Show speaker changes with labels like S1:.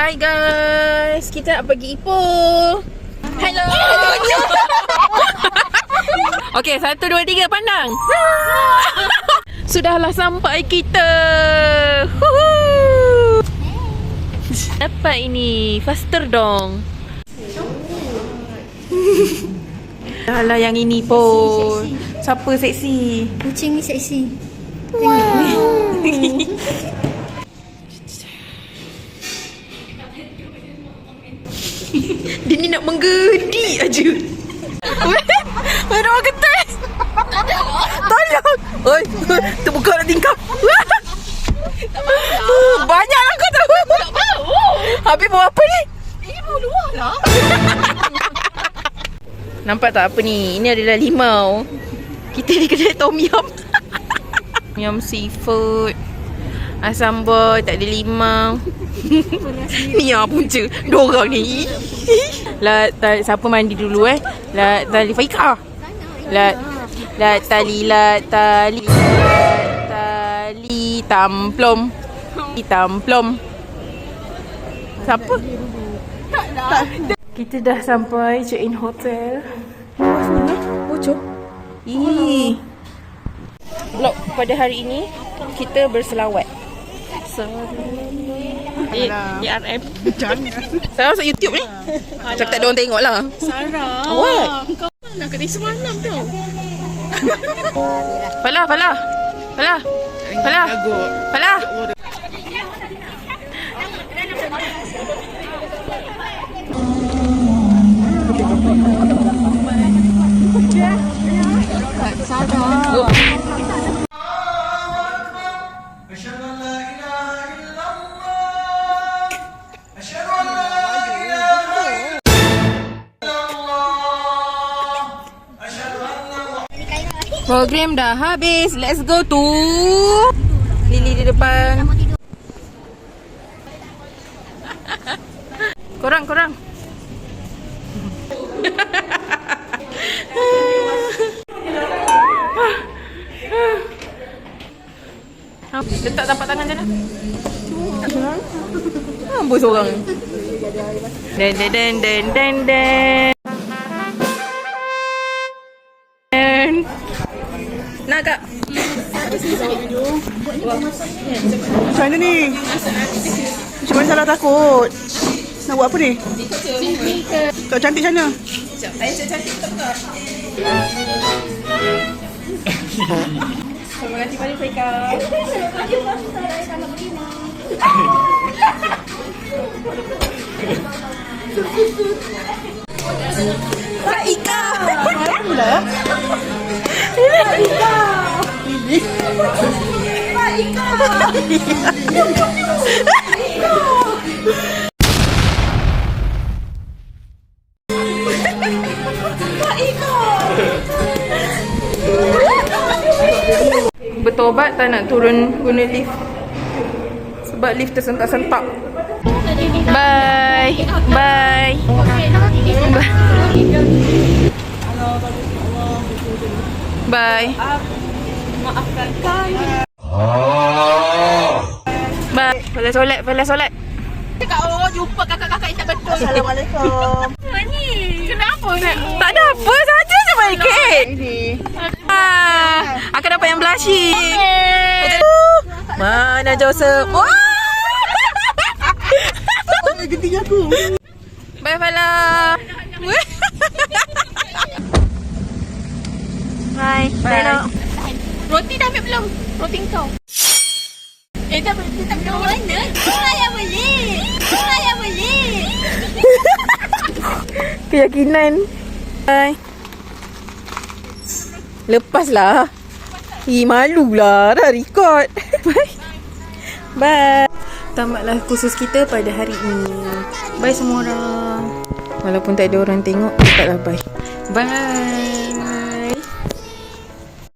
S1: Hai guys, kita nak pergi Ipoh. Hello. Okey, 1, 2, 3 pandang. Sudahlah sampai kita. Apa ini? Faster dong. Dah lah yang ini pun. Siapa seksi?
S2: Kucing ni seksi.
S1: Wow. Dia ni nak menggedi aja. Ada orang ketas. Tolong. Oi, terbuka nak tingkap. Banyak lah kau tahu. Tak tahu. Habis bawa apa ni? Ini bawa luar lah. Nampak tak apa ni? Ini adalah limau. Kita di kedai Tom Yum. Yum seafood. Asam boy, tak ada limau. Ni yang punca. Diorang ni. Siapa mandi dulu La tali Faika. La tali tamplom. Siapa? Tak. Kita dah sampai check-in hotel. Luas mana? Bocor. Vlog pada hari ini kita berselawat. ERM. Jangan. Saya masuk YouTube ni. Macam tak ada orang tengok lah.
S2: Sarah.
S1: What?
S2: Kau nak kedai semalam tau.
S1: Falah. Program dah habis. Let's go to Lily di depan. Korang. Letak tapak tangan je lah. Ambus orang. Den. Nak kak?
S3: Macam mana ni? Macam mana salah takut? Nak buat apa ni? Tak cantik macam mana?
S1: Cantik betul kak. Terima kasih pada Faika. Faika.
S3: Pula.
S1: Bertobat tak nak turun guna lift sebab lift tersentak-sentak. Bye. Maafkan kami. Bye. Fala solat. Jumpa kakak-kakak yang tak betul.
S3: Assalamualaikum.
S1: Kenapa? Tak ada apa saja je baik. Akan dapat yang blushing. Mana Joseph?
S3: Genting aku.
S1: Bye Fala. Bye.
S2: Roti dah ambil belum? Roti kau. Tak belum mana? Ayah boleh.
S1: Keyakinan. Bye. Lepaslah. Malulah dah record. Bye. Tamatlah khusus kita pada hari ini. Bye semua orang. Walaupun tak ada orang tengok, tetaplah bye. Bye.